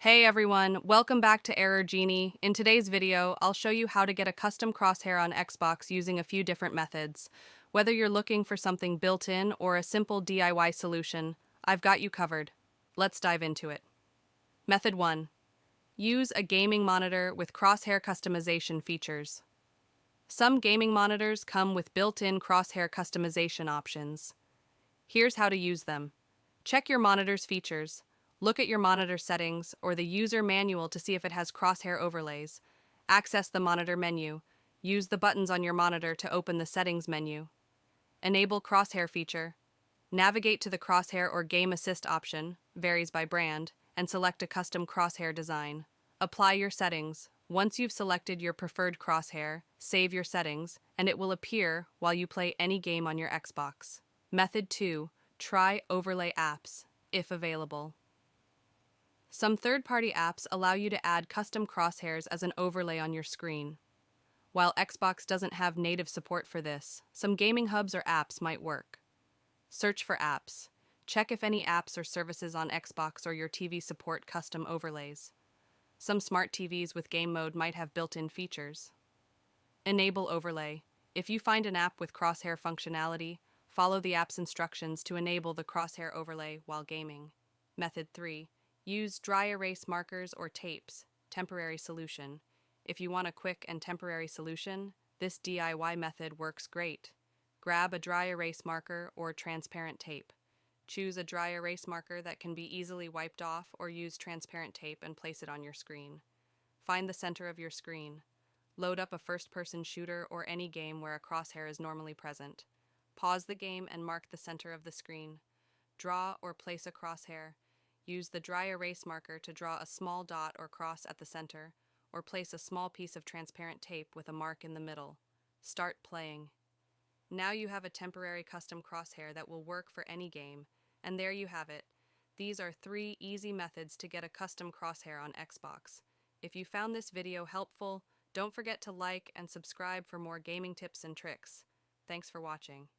Hey everyone, welcome back to Error Genie. In today's video, I'll show you how to get a custom crosshair on Xbox using a few different methods. Whether you're looking for something built-in or a simple DIY solution, I've got you covered. Let's dive into it. Method 1. Use a gaming monitor with crosshair customization features. Some gaming monitors come with built-in crosshair customization options. Here's how to use them. Check your monitor's features. Look at your monitor settings or the user manual to see if it has crosshair overlays. Access the monitor menu. Use the buttons on your monitor to open the settings menu. Enable Crosshair Feature. Navigate to the Crosshair or Game Assist option, varies by brand, and select a custom crosshair design. Apply your settings. Once you've selected your preferred crosshair, save your settings, and it will appear while you play any game on your Xbox. Method 2. Try overlay apps, if available. Some third-party apps allow you to add custom crosshairs as an overlay on your screen. While Xbox doesn't have native support for this, some gaming hubs or apps might work. Search for apps. Check if any apps or services on Xbox or your TV support custom overlays. Some smart TVs with game mode might have built-in features. Enable overlay. If you find an app with crosshair functionality, follow the app's instructions to enable the crosshair overlay while gaming. Method 3. Use dry erase markers or tapes, temporary solution. If you want a quick and temporary solution, this DIY method works great. Grab a dry erase marker or transparent tape. Choose a dry erase marker that can be easily wiped off or use transparent tape and place it on your screen. Find the center of your screen. Load up a first-person shooter or any game where a crosshair is normally present. Pause the game and mark the center of the screen. Draw or place a crosshair. Use the dry erase marker to draw a small dot or cross at the center, or place a small piece of transparent tape with a mark in the middle. Start playing. Now you have a temporary custom crosshair that will work for any game, and there you have it. These are 3 easy methods to get a custom crosshair on Xbox. If you found this video helpful, don't forget to like and subscribe for more gaming tips and tricks. Thanks for watching.